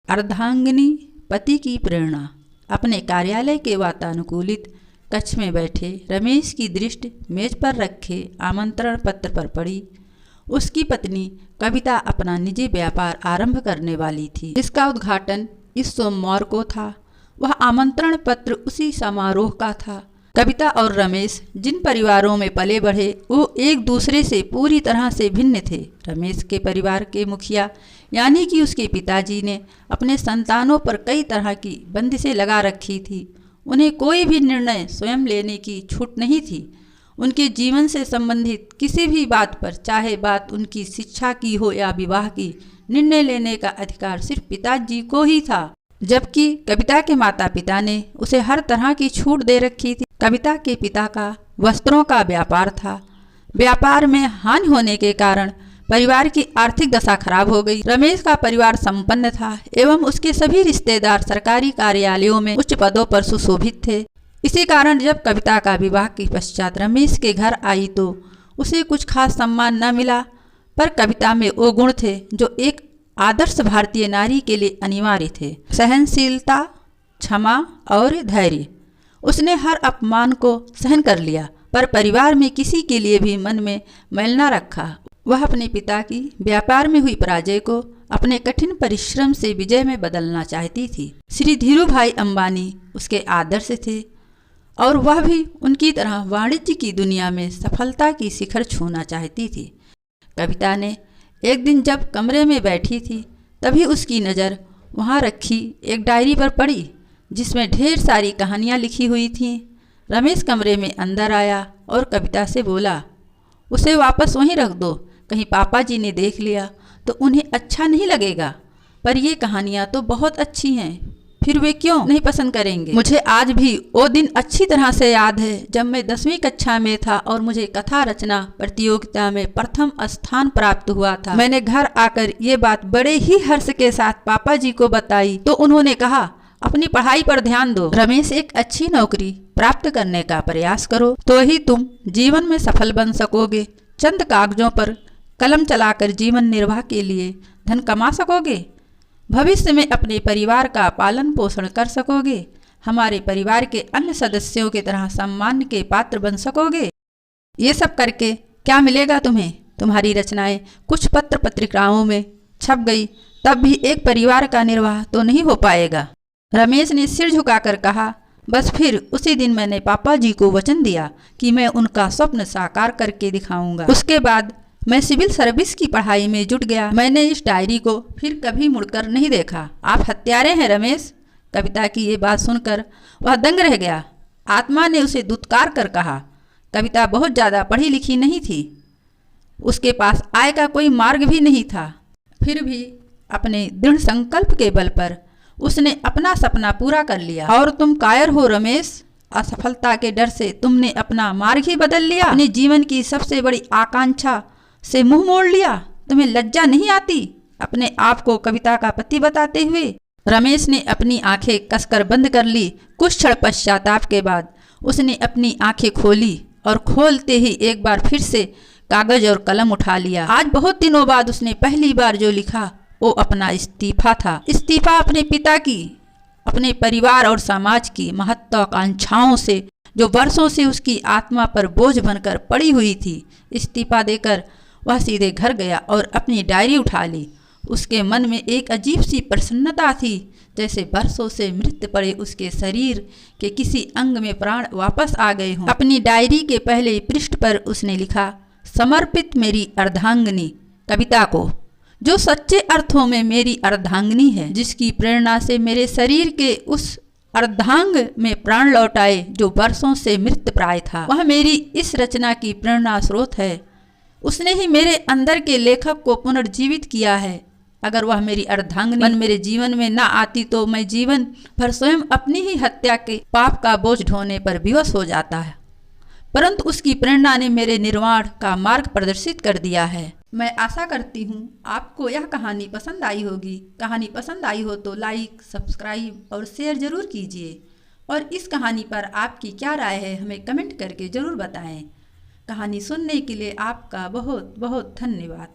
अर्धांगिनी पति की प्रेरणा। अपने कार्यालय के वातानुकूलित कक्ष में बैठे रमेश की दृष्टि मेज पर रखे आमंत्रण पत्र पर पड़ी। उसकी पत्नी कविता अपना निजी व्यापार आरंभ करने वाली थी। इसका उद्घाटन इस सोमवार को था। वह आमंत्रण पत्र उसी समारोह का था। कविता और रमेश जिन परिवारों में पले बढ़े वो एक दूसरे से पूरी तरह से भिन्न थे। रमेश के परिवार के मुखिया यानी कि उसके पिताजी ने अपने संतानों पर कई तरह की बंदिशें लगा रखी थी। उन्हें कोई भी निर्णय स्वयं लेने की छूट नहीं थी। उनके जीवन से संबंधित किसी भी बात पर, चाहे बात उनकी शिक्षा की हो या विवाह की, निर्णय लेने का अधिकार सिर्फ पिताजी को ही था। जबकि कविता के माता पिता ने उसे हर तरह की छूट दे रखी थी। कविता के पिता का वस्त्रों का व्यापार था। व्यापार में हानि होने के कारण परिवार की आर्थिक दशा खराब हो गई। रमेश का परिवार संपन्न था एवं उसके सभी रिश्तेदार सरकारी कार्यालयों में उच्च पदों पर सुशोभित थे। इसी कारण जब कविता का विवाह के पश्चात रमेश के घर आई तो उसे कुछ खास सम्मान न मिला, पर कविता में वो गुण थे जो एक आदर्श भारतीय नारी के लिए अनिवार्य थे: सहनशीलता, क्षमा और धैर्य। उसने हर अपमान को सहन कर लिया, पर परिवार में किसी के लिए भी मन में मैल न रखा। वह अपने पिता की व्यापार में हुई पराजय को अपने कठिन परिश्रम से विजय में बदलना चाहती थी। श्री धीरूभाई अंबानी उसके आदर्श थे और वह भी उनकी तरह वाणिज्य की दुनिया में सफलता की शिखर छूना चाहती थी। कविता ने एक दिन जब कमरे में बैठी थी तभी उसकी नज़र वहाँ रखी एक डायरी पर पड़ी जिसमें ढेर सारी कहानियाँ लिखी हुई थीं। रमेश कमरे में अंदर आया और कविता से बोला, उसे वापस वहीं रख दो, कहीं पापा जी ने देख लिया तो उन्हें अच्छा नहीं लगेगा। पर ये कहानियाँ तो बहुत अच्छी हैं, फिर वे क्यों नहीं पसंद करेंगे? मुझे आज भी वो दिन अच्छी तरह से याद है जब मैं 10वीं कक्षा में था और मुझे कथा रचना प्रतियोगिता में प्रथम स्थान प्राप्त हुआ था। मैंने घर आकर ये बात बड़े ही हर्ष के साथ पापा जी को बताई तो उन्होंने कहा, अपनी पढ़ाई पर ध्यान दो रमेश, एक अच्छी नौकरी प्राप्त करने का प्रयास करो तो ही तुम जीवन में सफल बन सकोगे। चंद कागजों पर कलम चलाकर जीवन निर्वाह के लिए धन कमा सकोगे। भविष्य में अपने परिवार का पालन पोषण कर सकोगे। हमारे परिवार के अन्य सदस्यों की तरह सम्मान के पात्र बन सकोगे। ये सब करके क्या मिलेगा तुम्हें? तुम्हारी रचनाएं कुछ पत्र पत्रिकाओं में छप गई तब भी एक परिवार का निर्वाह तो नहीं हो पाएगा। रमेश ने सिर झुकाकर कहा, बस फिर उसी दिन मैंने पापा जी को वचन दिया कि मैं उनका स्वप्न साकार करके दिखाऊंगा। उसके बाद मैं सिविल सर्विस की पढ़ाई में जुट गया। मैंने इस डायरी को फिर कभी मुड़कर नहीं देखा। आप हत्यारे हैं रमेश। कविता की ये बात सुनकर वह दंग रह गया। आत्मा ने उसे दुत्कार कर कहा। कविता बहुत ज़्यादा पढ़ी लिखी नहीं थी, उसके पास आय का कोई मार्ग भी नहीं था, फिर भी अपने दृढ़ संकल्प के बल पर उसने अपना सपना पूरा कर लिया। और तुम कायर हो रमेश, असफलता के डर से तुमने अपना मार्ग ही बदल लिया। अपने जीवन की सबसे बड़ी आकांक्षा से मुंह मोड़ लिया। तुम्हें लज्जा नहीं आती अपने आप को कविता का पति बताते हुए? रमेश ने अपनी आंखें कसकर बंद कर ली। कुछ क्षण पश्चाताप के बाद उसने अपनी आंखें खोली और खोलते ही एक बार फिर से कागज और कलम उठा लिया। आज बहुत दिनों बाद उसने पहली बार जो लिखा वो अपना इस्तीफा था। इस्तीफा अपने पिता की, अपने परिवार और समाज की महत्वाकांक्षाओं से जो वर्षों से उसकी आत्मा पर बोझ बनकर पड़ी हुई थी। इस्तीफा देकर वह सीधे घर गया और अपनी डायरी उठा ली। उसके मन में एक अजीब सी प्रसन्नता थी, जैसे वर्षों से मृत पड़े उसके शरीर के किसी अंग में प्राण वापस आ गए हों। अपनी डायरी के पहले पृष्ठ पर उसने लिखा, समर्पित मेरी अर्धांगिनी कविता को, जो सच्चे अर्थों में मेरी अर्धांगिनी है, जिसकी प्रेरणा से मेरे शरीर के उस अर्धांग में प्राण लौट आए जो वर्षों से मृत प्राय था। वह मेरी इस रचना की प्रेरणा स्रोत है। उसने ही मेरे अंदर के लेखक को पुनर्जीवित किया है। अगर वह मेरी अर्धांगिनी मेरे जीवन में न आती तो मैं जीवन भर स्वयं अपनी ही हत्या के पाप का बोझ ढोने पर विवश हो जाता है, परंतु उसकी प्रेरणा ने मेरे निर्वाण का मार्ग प्रदर्शित कर दिया है। मैं आशा करती हूँ आपको यह कहानी पसंद आई होगी। कहानी पसंद आई हो तो लाइक, सब्सक्राइब और शेयर ज़रूर कीजिए। और इस कहानी पर आपकी क्या राय है हमें कमेंट करके ज़रूर बताएं। कहानी सुनने के लिए आपका बहुत बहुत धन्यवाद।